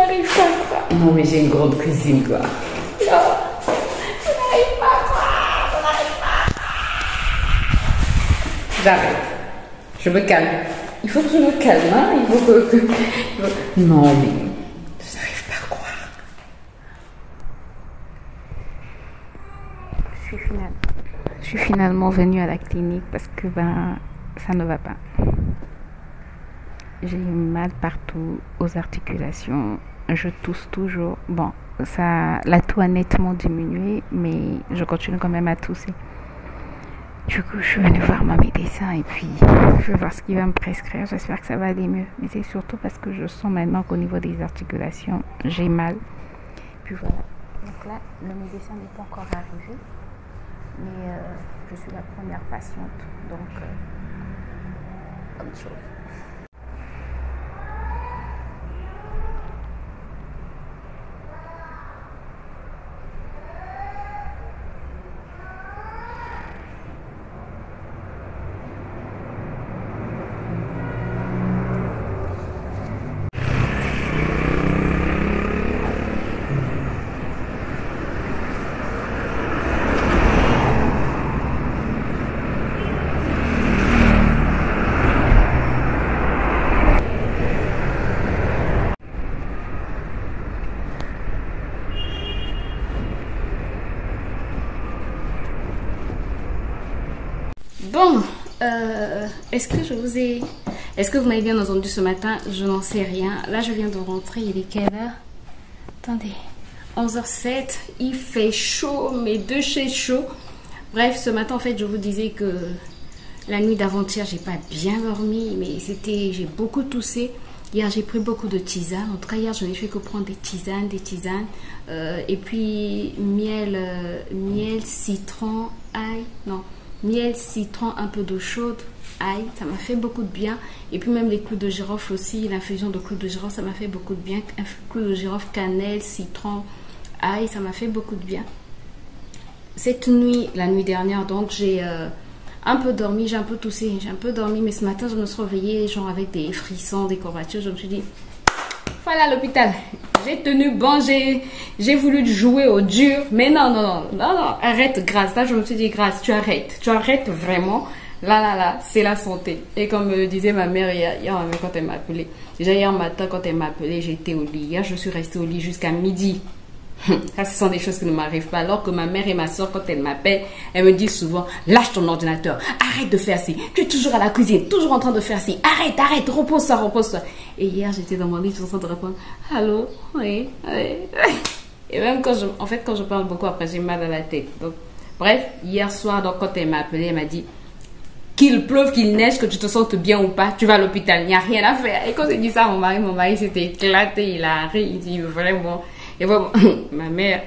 n'arrive pas à croire. Non, mais j'ai une grande cuisine, quoi. Non, je n'arrive pas à croire. Je n'arrive pas à croire. J'arrête. Je me calme. Il faut que je me calme, hein. Il faut que... Non, mais... Je n'arrive pas à croire. Je suis finalement venue à la clinique parce que ça ne va pas. J'ai mal partout aux articulations. Je tousse toujours. Bon, la toux a nettement diminué, mais je continue quand même à tousser. Du coup, je suis venue voir mon médecin et puis je vais voir ce qu'il va me prescrire. J'espère que ça va aller mieux. Mais c'est surtout parce que je sens maintenant qu'au niveau des articulations, j'ai mal. Puis voilà. Donc là, le médecin n'est pas encore arrivé. Mais je suis la première patiente. Donc, bonne chose. Bon, est-ce que vous m'avez bien entendu ce matin? Je n'en sais rien. Là, je viens de rentrer. Il est quelle heure? Attendez, 11h07. Il fait chaud, mais de chez chaud. Bref, ce matin, en fait, je vous disais que la nuit d'avant-hier, j'ai pas bien dormi, mais j'ai beaucoup toussé. Hier, j'ai pris beaucoup de tisanes. En tout cas, hier, je n'ai fait que prendre des tisanes. Et puis, miel, citron, ail, non. Miel, citron, un peu d'eau chaude, ail, ça m'a fait beaucoup de bien. Et puis même les clous de girofle aussi, l'infusion de clous de girofle, ça m'a fait beaucoup de bien. Un clou de girofle, cannelle, citron, ail, ça m'a fait beaucoup de bien. Cette nuit, la nuit dernière, donc j'ai un peu dormi, j'ai un peu toussé, j'ai un peu dormi. Mais ce matin, je me suis réveillée genre avec des frissons, des courbatures. Je me suis dit, voilà à l'hôpital. J'ai tenu bon, j'ai voulu jouer au dur, mais non, arrête Grâce. Là, je me suis dit, Grâce, tu arrêtes vraiment. Là, c'est la santé. Et comme me disait ma mère hier quand elle m'a appelé, déjà hier matin, quand elle m'a appelé, j'étais au lit. Hier, je suis restée au lit jusqu'à midi. Ça, ce sont des choses qui ne m'arrivent pas. Alors que ma mère et ma soeur, quand elles m'appellent, elles me disent souvent, lâche ton ordinateur, arrête de faire ci. Tu es toujours à la cuisine, toujours en train de faire ci. Arrête, repose-toi. Et hier, j'étais dans mon lit, je suis en train de répondre, allô, oui. Et même quand je parle beaucoup, après, j'ai mal à la tête. Donc, bref, hier soir, donc, quand elle m'a appelé, elle m'a dit, qu'il pleuve, qu'il neige, que tu te sentes bien ou pas, tu vas à l'hôpital, il n'y a rien à faire. Et quand j'ai dit ça à mon mari s'était éclaté, il a ri, il dit vraiment. Et vraiment, ma mère,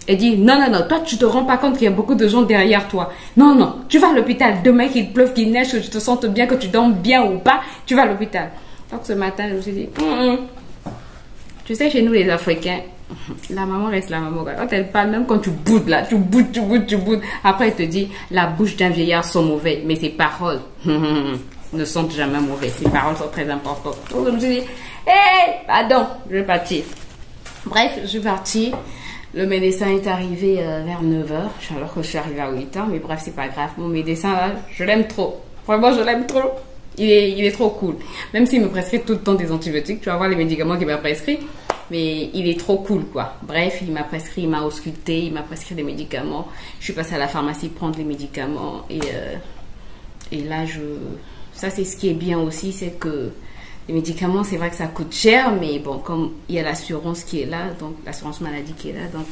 elle dit, non, toi, tu te rends pas compte qu'il y a beaucoup de gens derrière toi. Non, tu vas à l'hôpital. Demain, qu'il pleuve, qu'il neige, que tu te sentes bien, que tu dormes bien ou pas, tu vas à l'hôpital. Donc, ce matin, je me suis dit, tu sais, chez nous, les Africains, la maman reste la maman. Quand elle parle, même quand tu boudes là, tu boudes. Après, elle te dit, la bouche d'un vieillard sont mauvaises, mais ses paroles ne sont jamais mauvaises. Ses paroles sont très importantes. Donc, je me suis dit, pardon, je vais partir. Bref, je suis partie. Le médecin est arrivé vers 9h, alors que je suis arrivée à 8h. Mais bref, c'est pas grave. Mon médecin, là, je l'aime trop. Vraiment, je l'aime trop. Il est trop cool. Même s'il me prescrit tout le temps des antibiotiques, tu vas voir les médicaments qu'il m'a prescrit. Mais il est trop cool, quoi. Bref, il m'a prescrit, il m'a ausculté, il m'a prescrit des médicaments. Je suis passée à la pharmacie prendre les médicaments. Et là, ça, c'est ce qui est bien aussi, c'est que les médicaments, c'est vrai que ça coûte cher, mais bon, comme il y a l'assurance qui est là, donc l'assurance maladie qui est là, donc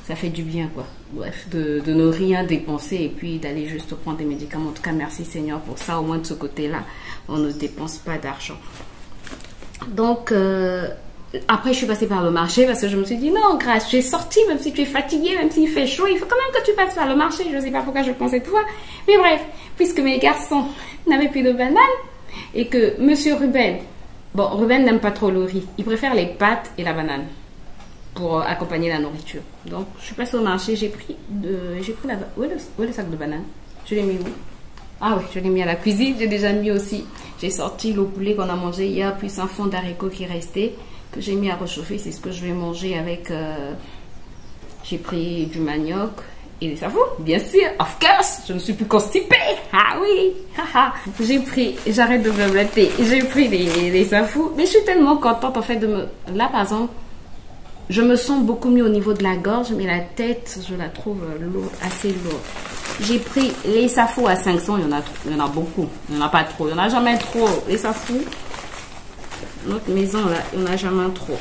ça fait du bien, quoi. Bref, de ne rien dépenser et puis d'aller juste prendre des médicaments. En tout cas, merci Seigneur pour ça. Au moins de ce côté-là, on ne dépense pas d'argent. Donc, après, je suis passée par le marché parce que je me suis dit, non, Grâce, tu es sortie, même si tu es fatiguée, même s'il fait chaud, il faut quand même que tu passes par le marché. Je ne sais pas pourquoi je pensais toi. Mais bref, puisque mes garçons n'avaient plus de bananes, et que monsieur Ruben, bon, Ruben n'aime pas trop le riz, il préfère les pâtes et la banane pour accompagner la nourriture. Donc, je suis passée au marché, j'ai pris où est le sac de bananes? Je l'ai mis où? Ah oui, je l'ai mis à la cuisine, j'ai déjà mis aussi. J'ai sorti le poulet qu'on a mangé hier, puis un fond d'haricots qui restait, que j'ai mis à réchauffer, c'est ce que je vais manger avec... j'ai pris du manioc et des safou, bien sûr, of course, je ne suis plus constipée. Ah oui, j'ai pris, j'arrête de me blatter, j'ai pris des safou, mais je suis tellement contente en fait de me... Là par exemple, je me sens beaucoup mieux au niveau de la gorge, mais la tête, je la trouve lourde, assez lourde. J'ai pris les safou à 500, il y en a beaucoup, il n'y en a pas trop, il n'y en a jamais trop. Les safou, notre maison là, il n'y en a jamais trop.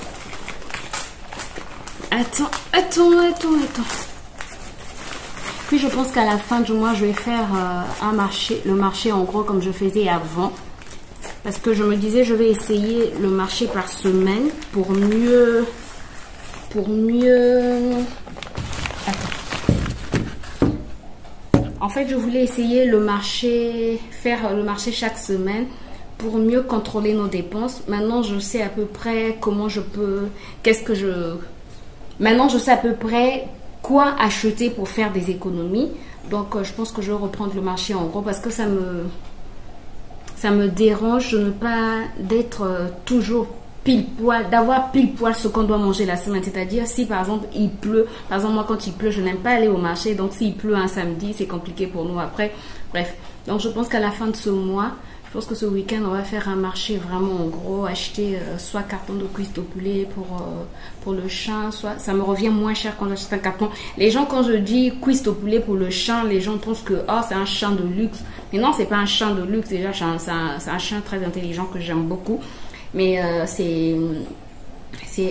Attends. Puis je pense qu'à la fin du mois, je vais faire le marché en gros comme je faisais avant. Parce que je me disais, je vais essayer le marché par semaine pour mieux... Attends. En fait, je voulais essayer faire le marché chaque semaine pour mieux contrôler nos dépenses. Maintenant, je sais à peu près comment je peux... Maintenant, je sais à peu près quoi acheter pour faire des économies. Donc, je pense que je vais reprendre le marché en gros parce que ça me dérange de ne pas d'être toujours pile poil, d'avoir pile poil ce qu'on doit manger la semaine. C'est-à-dire, si par exemple, il pleut, par exemple, moi, quand il pleut, je n'aime pas aller au marché. Donc, s'il pleut un samedi, c'est compliqué pour nous après. Bref, donc je pense qu'à la fin de ce mois, je pense que ce week-end, on va faire un marché vraiment en gros, acheter soit carton de cuisse de poulet pour le chien, soit ça me revient moins cher quand j'achète un carton. Les gens, quand je dis cuisse de poulet pour le chien, les gens pensent que c'est un chien de luxe. Mais non, c'est pas un chien de luxe, déjà, c'est un chien très intelligent que j'aime beaucoup. Mais c'est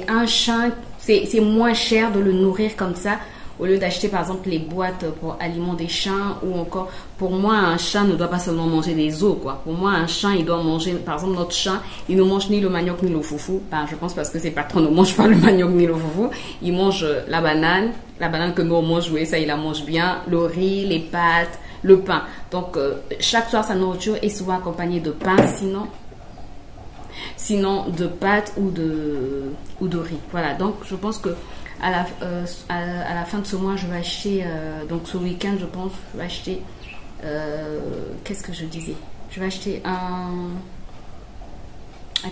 un chien, c'est moins cher de le nourrir comme ça. Au lieu d'acheter par exemple les boîtes pour aliments des chiens ou encore, pour moi, un chat ne doit pas seulement manger des os, quoi. Pour moi, un chien, il doit manger, par exemple, notre chat, il ne mange ni le manioc ni le foufou. Ben, je pense parce que ses patrons ne mangent pas le manioc ni le foufou. Il mange la banane que nous on mange, oui, ça il la mange bien, le riz, les pâtes, le pain. Donc, chaque soir, sa nourriture est souvent accompagnée de pain, sinon de pâtes ou de riz. Voilà, donc je pense que à la fin de ce mois, je vais acheter, donc ce week-end, je pense, je vais acheter, qu'est-ce que je disais? Je vais acheter un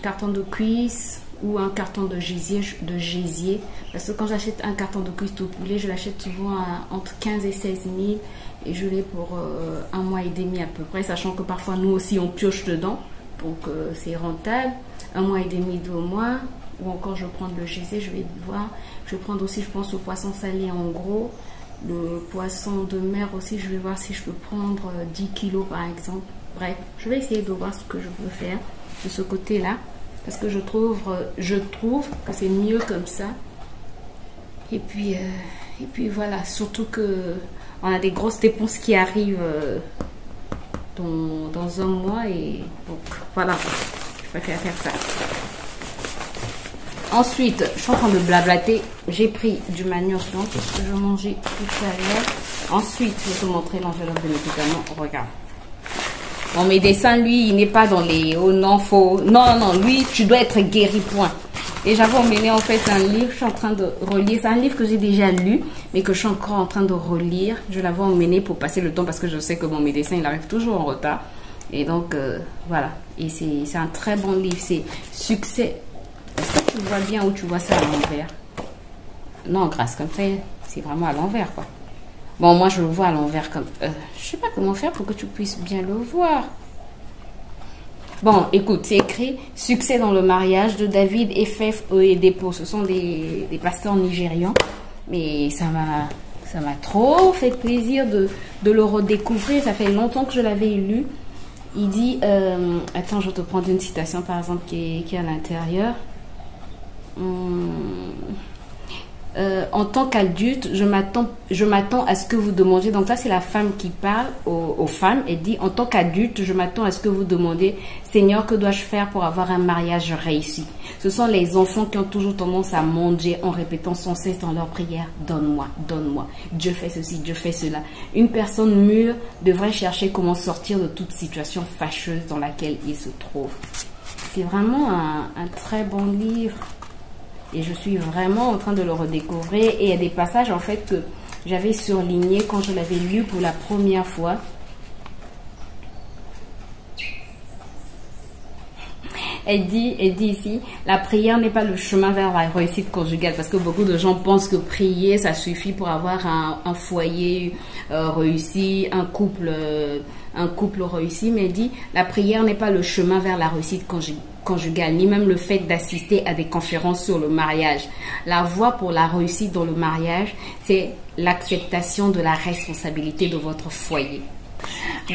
carton de cuisse ou un carton de gésier, parce que quand j'achète un carton de cuisse de poulet, je l'achète souvent entre 15 et 16 000 et je l'ai pour un mois et demi à peu près, sachant que parfois nous aussi on pioche dedans, donc c'est rentable. Un mois et demi, 2 mois, ou encore je vais prendre le gésier, je vais voir. Je vais prendre aussi, je pense, au poisson salé en gros. Le poisson de mer aussi, je vais voir si je peux prendre 10 kilos par exemple. Bref, je vais essayer de voir ce que je peux faire de ce côté-là. Parce que je trouve que c'est mieux comme ça. Et puis voilà, surtout que on a des grosses dépenses qui arrivent dans un mois. Et donc voilà, je préfère faire ça. Ensuite, je suis en train de blablater. J'ai pris du manioc, donc, que je mangeais tout à l'heure. Ensuite, je vais te montrer l'enveloppe de médicaments. Regarde. Bon, mes dessins, lui, il n'est pas dans les... Oh non, faux. Non, lui, tu dois être guéri, point. Et j'avais emmené, en fait, un livre. Je suis en train de relire. C'est un livre que j'ai déjà lu, mais que je suis encore en train de relire. Je l'avais emmené pour passer le temps parce que je sais que mon médecin, il arrive toujours en retard. Et donc, voilà. Et c'est un très bon livre. C'est Succès... Est-ce que tu vois bien où tu vois ça à l'envers? Non, grâce comme ça, c'est vraiment à l'envers, quoi. Bon, moi, je le vois à l'envers comme... je sais pas comment faire pour que tu puisses bien le voir. Bon, écoute, c'est écrit « Succès dans le mariage » de David Efef Oyedepo. Ce sont des pasteurs nigérians. Mais ça m'a trop fait plaisir de le redécouvrir. Ça fait longtemps que je l'avais lu. Il dit... attends, je vais te prendre une citation, par exemple, qui est à l'intérieur. En tant qu'adulte, je m'attends à ce que vous demandiez. Donc ça, c'est la femme qui parle aux femmes et dit, en tant qu'adulte, je m'attends à ce que vous demandiez, Seigneur, que dois-je faire pour avoir un mariage réussi? Ce sont les enfants qui ont toujours tendance à manger en répétant sans cesse dans leur prière, donne-moi, donne-moi. Dieu fait ceci, Dieu fait cela. Une personne mûre devrait chercher comment sortir de toute situation fâcheuse dans laquelle il se trouve. C'est vraiment un très bon livre. Et je suis vraiment en train de le redécouvrir. Et il y a des passages en fait que j'avais surlignés quand je l'avais lu pour la première fois. Elle dit ici, la prière n'est pas le chemin vers la réussite conjugale, parce que beaucoup de gens pensent que prier, ça suffit pour avoir un foyer réussi, un couple réussi, mais elle dit, la prière n'est pas le chemin vers la réussite conjugale, ni même le fait d'assister à des conférences sur le mariage. La voie pour la réussite dans le mariage, c'est l'acceptation de la responsabilité de votre foyer.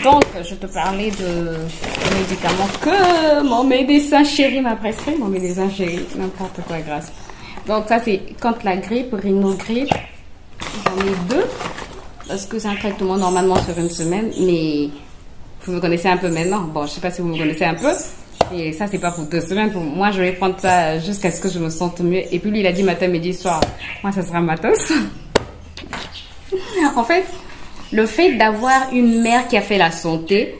Donc, je te parlais de médicaments que mon médecin chéri m'a prescrit. Mon médecin chéri, n'importe quoi, grâce. Donc, ça, c'est contre la grippe, rhinogrippe. J'en ai 2. Parce que c'est un traitement normalement sur une semaine. Mais vous me connaissez un peu maintenant. Bon, je sais pas si vous me connaissez un peu. Et ça, c'est pas pour 2 semaines. Pour moi, je vais prendre ça jusqu'à ce que je me sente mieux. Et puis, lui, il a dit matin, midi, soir. Moi, ça sera matin, soir. En fait, le fait d'avoir une mère qui a fait la santé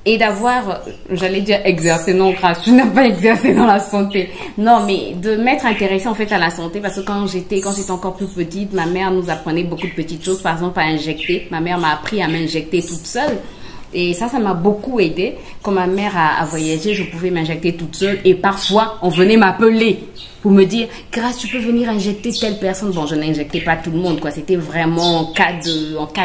et d'avoir, j'allais dire exercé, non grâce, je n'ai pas exercé dans la santé. Non, mais de m'être intéressée en fait à la santé, parce que quand j'étais encore plus petite, ma mère nous apprenait beaucoup de petites choses, par exemple à injecter. Ma mère m'a appris à m'injecter toute seule. Et ça m'a beaucoup aidé. Quand ma mère a voyagé, je pouvais m'injecter toute seule. Et parfois, on venait m'appeler pour me dire, Grâce, tu peux venir injecter telle personne. Bon, je n'injectais pas tout le monde, quoi. C'était vraiment en cas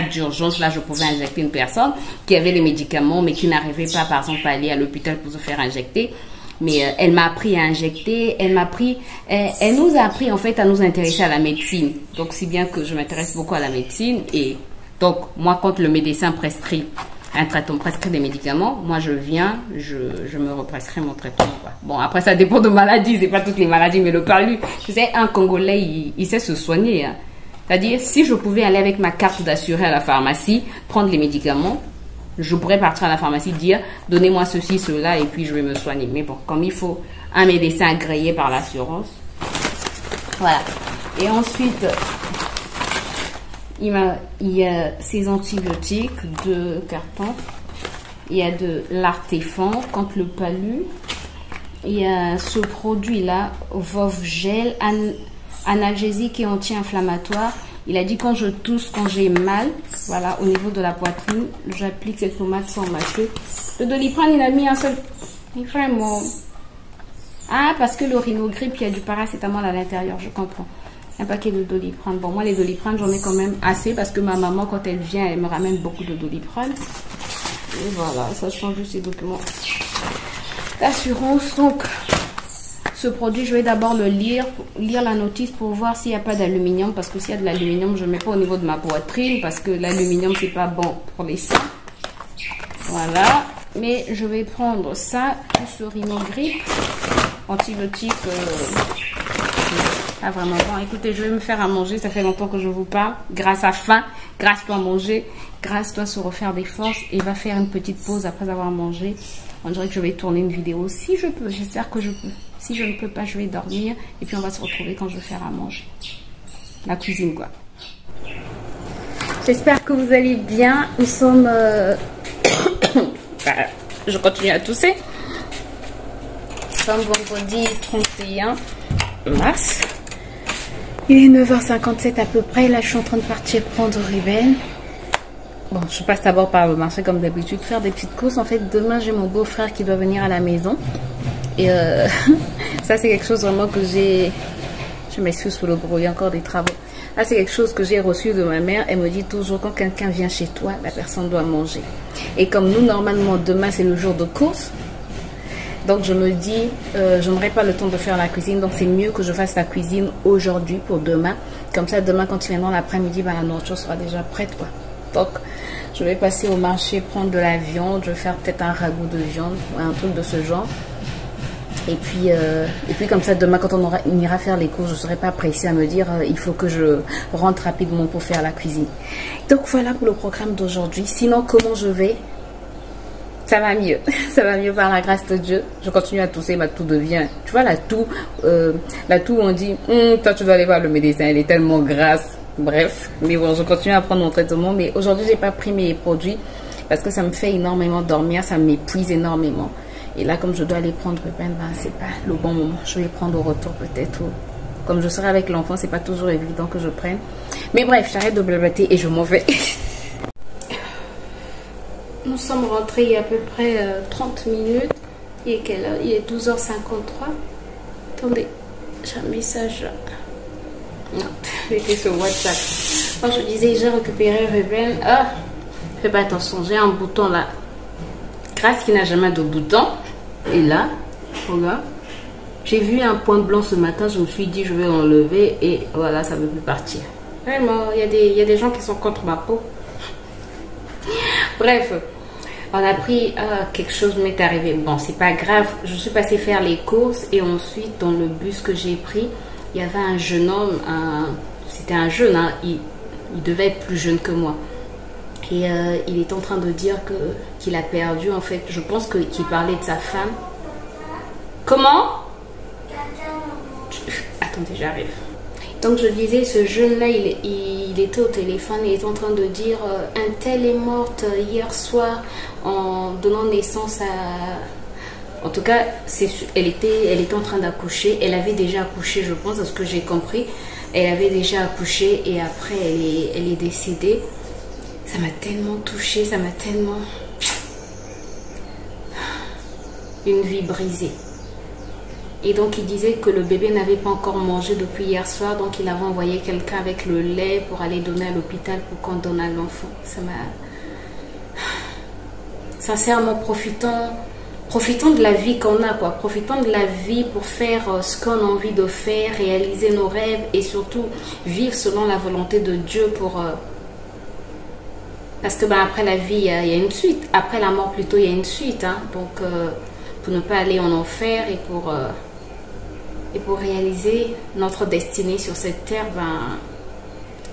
d'urgence. Là, je pouvais injecter une personne qui avait les médicaments, mais qui n'arrivait pas, par exemple, à aller à l'hôpital pour se faire injecter. Mais elle m'a appris à injecter. Elle nous a appris, en fait, à nous intéresser à la médecine. Donc, si bien que je m'intéresse beaucoup à la médecine. Et donc, moi, quand le médecin prescrit un traitement, prescrit des médicaments, moi je viens, je me represcris mon traitement, quoi. Bon, après ça dépend de maladies, c'est pas toutes les maladies, mais le palu, tu sais, un Congolais, il sait se soigner, hein. C'est-à-dire, si je pouvais aller avec ma carte d'assuré à la pharmacie, prendre les médicaments, je pourrais partir à la pharmacie, dire, donnez-moi ceci, cela, et puis je vais me soigner. Mais bon, comme il faut un médecin agréé par l'assurance, voilà. Et ensuite, il y a ces antibiotiques, 2 cartons. Il y a de l'artéfan contre le palu. Il y a ce produit-là, Vovgel, analgésique et anti-inflammatoire. Il a dit quand je tousse, quand j'ai mal, voilà, au niveau de la poitrine, j'applique cette pommade sans masser. Le Doliprane, il a mis un seul. Vraiment. Ah, parce que le rhinogrippe, il y a du paracétamol à l'intérieur, je comprends. Un paquet de Doliprane. Bon, moi, les Doliprane, j'en ai quand même assez parce que ma maman, quand elle vient, elle me ramène beaucoup de Doliprane. Et voilà, ça change juste ces documents d'assurance. Donc, ce produit, je vais d'abord le lire la notice pour voir s'il n'y a pas d'aluminium. Parce que s'il y a de l'aluminium, je ne mets pas au niveau de ma poitrine parce que l'aluminium, c'est pas bon pour les seins. Voilà. Mais je vais prendre ça, plus ce rhinogrippe, antibiotique. Ah, vraiment bon. Écoutez, je vais me faire à manger. Ça fait longtemps que je vous parle. Grâce à faim, grâce toi à manger, grâce toi à se refaire des forces. Et va faire une petite pause après avoir mangé. On dirait que je vais tourner une vidéo si je peux. J'espère que je peux. Si je ne peux pas, je vais dormir. Et puis on va se retrouver quand je vais faire à manger. La cuisine, quoi. J'espère que vous allez bien. Nous sommes... je continue à tousser. Nous sommes vendredi 31 mars. Il est 9h57 à peu près. Là, je suis en train de partir prendre Ruben. Bon, je passe d'abord par le marché comme d'habitude, faire des petites courses. En fait, demain, j'ai mon beau-frère qui doit venir à la maison. Et ça, c'est quelque chose vraiment que j'ai... Je m'excuse pour le bruit, il y a encore des travaux. Là, c'est quelque chose que j'ai reçu de ma mère. Elle me dit toujours, quand quelqu'un vient chez toi, la personne doit manger. Et comme nous, normalement, demain, c'est le jour de course. Donc je me dis, je n'aurai pas le temps de faire la cuisine, donc c'est mieux que je fasse la cuisine aujourd'hui pour demain. Comme ça, demain, quand il viendra l'après-midi, la nourriture sera déjà prête, quoi. Donc, je vais passer au marché, prendre de la viande, je vais faire peut-être un ragoût de viande, un truc de ce genre. Et puis comme ça, demain, quand on ira faire les courses, je ne serai pas pressée à me dire, il faut que je rentre rapidement pour faire la cuisine. Donc voilà pour le programme d'aujourd'hui. Sinon, comment je vais ? Ça va mieux, ça va mieux par la grâce de Dieu. Je continue à tousser, ma toux devient, tu vois, la toux on dit, toi tu dois aller voir le médecin, elle est tellement grasse. Bref, mais bon, je continue à prendre mon traitement. Mais aujourd'hui, j'ai pas pris mes produits parce que ça me fait énormément dormir, ça m'épuise énormément. Et là, comme je dois aller prendre Ruben, ben, c'est pas le bon moment. Je vais le prendre au retour peut-être. Comme je serai avec l'enfant, c'est pas toujours évident que je prenne. Mais bref, j'arrête de blablater et je m'en vais. Nous sommes rentrés il y a à peu près 30 minutes. Il est quelle heure? Il est 12h53. Attendez, j'ai un message là. Non, c'était sur WhatsApp. Quand je disais j'ai récupéré Ruben, ah, fais pas attention, j'ai un bouton là. Grâce qui n'a jamais de bouton. Et là, regarde, j'ai vu un point blanc ce matin, je me suis dit je vais l'enlever et voilà, ça ne veut plus partir. Vraiment, il y a des gens qui sont contre ma peau. Bref, on a pris quelque chose m'est arrivé. Bon, c'est pas grave, je suis passée faire les courses et ensuite dans le bus que j'ai pris, il y avait un jeune homme, c'était un jeune, hein, il devait être plus jeune que moi. Et il est en train de dire qu'il a perdu, en fait, je pense qu'il parlait de sa femme. Comment? Attendez, j'arrive. Donc je disais, ce jeune-là, il était au téléphone, il est en train de dire un tel est morte hier soir en donnant naissance à... En tout cas, elle était en train d'accoucher. Elle avait déjà accouché, je pense, à ce que j'ai compris. Elle avait déjà accouché et après, elle est décédée. Ça m'a tellement touchée, ça m'a tellement... Une vie brisée. Et donc, il disait que le bébé n'avait pas encore mangé depuis hier soir. Donc, il avait envoyé quelqu'un avec le lait pour aller donner à l'hôpital pour qu'on donne à l'enfant. Ça m'a... Sincèrement, profitons de la vie qu'on a, quoi. Profitons de la vie pour faire ce qu'on a envie de faire, réaliser nos rêves et surtout vivre selon la volonté de Dieu pour... Parce que après la vie, il y a une suite. Après la mort, plutôt, il y a une suite. Hein. Donc, pour ne pas aller en enfer et pour réaliser notre destinée sur cette terre,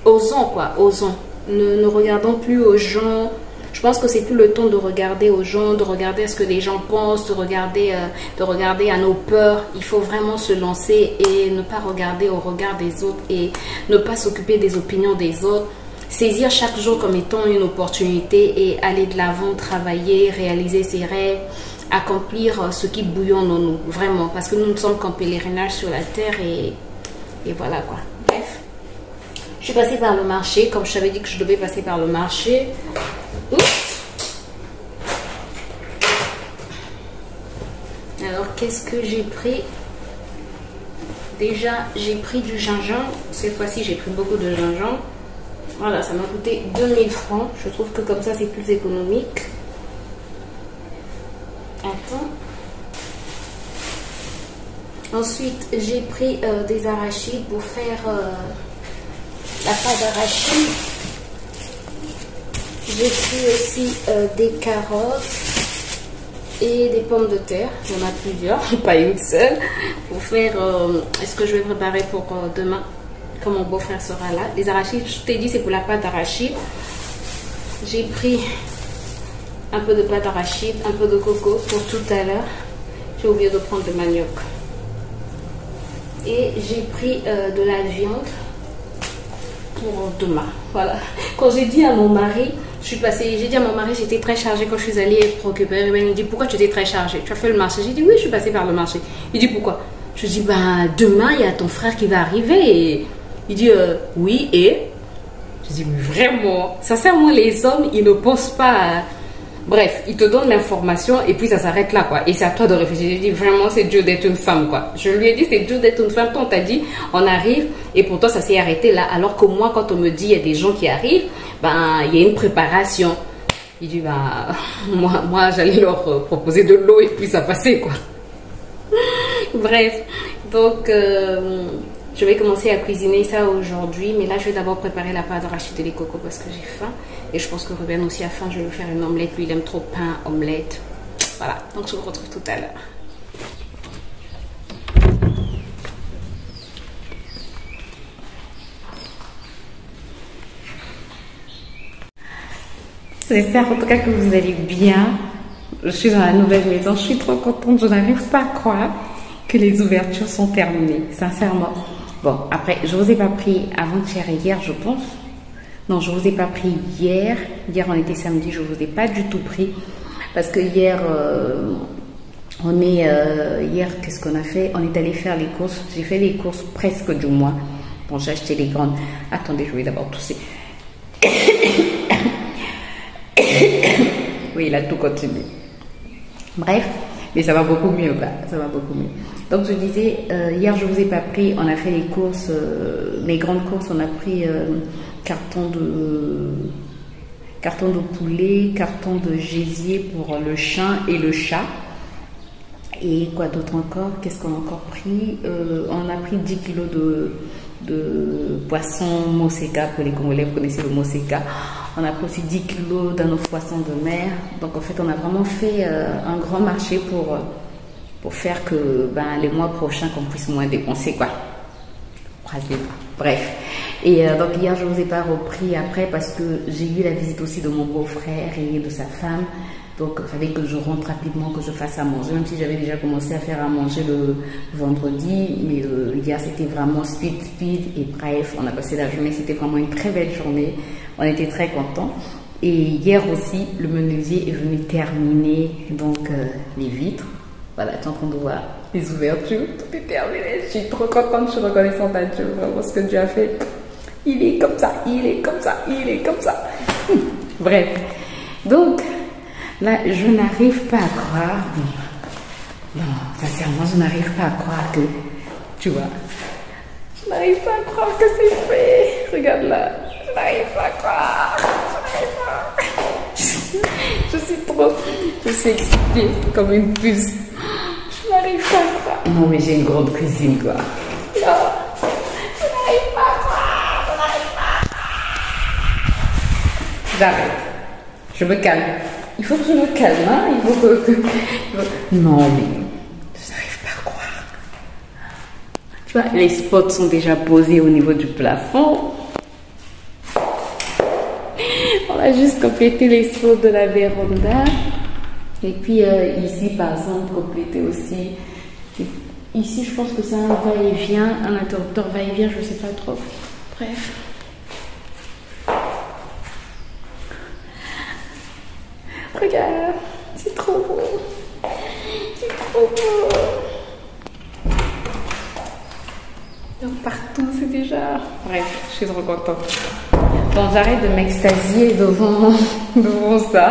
osons, quoi, osons. Ne regardons plus aux gens. Je pense que c'est plus le temps de regarder aux gens, de regarder à ce que les gens pensent, de regarder à nos peurs. Il faut vraiment se lancer et ne pas regarder au regard des autres et ne pas s'occuper des opinions des autres. Saisir chaque jour comme étant une opportunité et aller de l'avant, travailler, réaliser ses rêves, accomplir ce qui bouillonne en nous, vraiment. Parce que nous ne sommes qu'en pèlerinage sur la terre et voilà quoi. Bref, je suis passée par le marché, comme je t'avais dit que je devais passer par le marché. Oups. Alors, qu'est-ce que j'ai pris? Déjà, j'ai pris du gingembre. Cette fois-ci, j'ai pris beaucoup de gingembre. Voilà, ça m'a coûté 2000 francs. Je trouve que comme ça, c'est plus économique. Attends. Ensuite, j'ai pris des arachides pour faire la pâte d'arachide. J'ai pris aussi des carottes et des pommes de terre. Il y en a plusieurs, pas une seule. Pour faire ce que je vais préparer pour demain. Comme mon beau-frère sera là. Les arachides, je t'ai dit, c'est pour la pâte d'arachide. J'ai pris un peu de pâte d'arachide, un peu de coco pour tout à l'heure. J'ai oublié de prendre de manioc. Et j'ai pris de la viande pour demain. Voilà. Quand j'ai dit à mon mari, j'ai dit à mon mari, j'étais très chargée quand je suis allée récupérer. Il me dit, pourquoi tu étais très chargée? Tu as fait le marché? J'ai dit, oui, je suis passée par le marché. Il dit, pourquoi? Je dis, demain, il y a ton frère qui va arriver et... Il dit oui et je dis mais vraiment, sincèrement les hommes ils ne pensent pas bref, ils te donnent l'information et puis ça s'arrête là quoi et c'est à toi de réfléchir. Je dis vraiment c'est dur d'être une femme quoi. Je lui ai dit c'est dur d'être une femme. Toi on t'a dit on arrive et pour toi ça s'est arrêté là alors que moi quand on me dit il y a des gens qui arrivent il y a une préparation. Il dit moi j'allais leur proposer de l'eau et puis ça passait quoi. Bref donc je vais commencer à cuisiner ça aujourd'hui, mais là je vais d'abord préparer la pâte d'arachide et les cocos parce que j'ai faim. Et je pense que Ruben aussi a faim, je vais lui faire une omelette, lui il aime trop pain, omelette. Voilà, donc je vous retrouve tout à l'heure. J'espère en tout cas que vous allez bien. Je suis dans la nouvelle maison, je suis trop contente, je n'arrive pas à croire que les ouvertures sont terminées, sincèrement. Bon, après, je vous ai pas pris avant-hier et hier, je pense. Non, je vous ai pas pris hier. Hier, on était samedi, je vous ai pas du tout pris. Parce que hier, hier, qu'est-ce qu'on a fait? On est allé faire les courses. J'ai fait les courses presque du mois. Bon, j'ai acheté les grandes. Attendez, je vais d'abord tousser. Oui, il a tout continué. Bref, Mais ça va beaucoup mieux, quoi. Ça va beaucoup mieux. Donc, je disais, hier, je vous ai pas pris, on a fait les courses, les grandes courses, on a pris carton de poulet, carton de gésier pour le chien et le chat. Et quoi d'autre encore? Qu'est-ce qu'on a encore pris? On a pris 10 kilos de poisson moseka pour les Congolais, vous connaissez le moseka. On a pris aussi 10 kilos d'un autre poisson de mer. Donc en fait, on a vraiment fait un grand marché pour faire que les mois prochains, qu'on puisse moins dépenser, quoi. Croise les bras. Bref. Et donc hier, je ne vous ai pas repris après parce que j'ai eu la visite aussi de mon beau-frère et de sa femme. Donc, il fallait que je rentre rapidement, que je fasse à manger, même si j'avais déjà commencé à faire à manger le vendredi. Mais hier, c'était vraiment speed. Et bref, on a passé la journée. C'était vraiment une très belle journée. On était très contents. Et hier aussi, le menuisier est venu terminer donc les vitres. Voilà, tu es en train de voir les ouvertures. Tout est terminé. Je suis trop contente. Je suis reconnaissante à Dieu vraiment ce que Dieu a fait. Il est comme ça, il est comme ça, il est comme ça. Bref. Donc, là, je n'arrive pas à croire. Non, sincèrement, je n'arrive pas à croire que, tu vois, je n'arrive pas à croire que c'est fait. Regarde là, je n'arrive pas à croire. Je suis trop, je suis excitée comme une puce. Je n'arrive pas à croire. Non, mais j'ai une grande cuisine, quoi. Non, je n'arrive pas à croire. Je n'arrive pas à croire. J'arrête. Je me calme. Il faut que je me calme, hein. Il faut que... Non, mais je n'arrive pas à croire. Tu vois, les spots sont déjà posés au niveau du plafond. On a juste complété les spots de la véranda. Et puis ici, par exemple, compléter aussi. Ici, je pense que c'est un va-et-vient, un interrupteur va-et-vient, je ne sais pas trop. Bref. Regarde, c'est trop beau. C'est trop beau. Donc partout, c'est déjà... Bref, je suis trop contente. Donc j'arrête de m'extasier devant ça.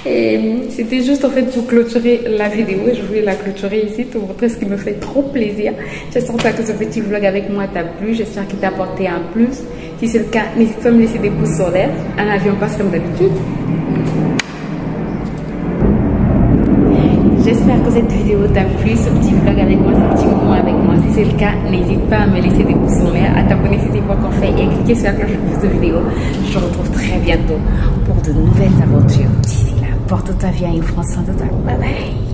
Et c'était juste en fait pour clôturer la vidéo. Et je voulais la clôturer ici pour vous montrer ce qui me fait trop plaisir. J'espère que ce petit vlog avec moi t'a plu. J'espère qu'il t'a apporté un plus. Si c'est le cas, n'hésite pas à me laisser des pouces sur l'air. Un avion passe comme d'habitude. J'espère que cette vidéo t'a plu, ce petit vlog avec moi, ce petit moment avec moi. Si c'est le cas, n'hésite pas à me laisser des pouces en l'air, à t'abonner si ce n'est pas encore fait et à cliquer sur la cloche pour plus de vidéos. Je te retrouve très bientôt pour de nouvelles aventures. D'ici là, porte ta vie à une France sans doute. Bye bye.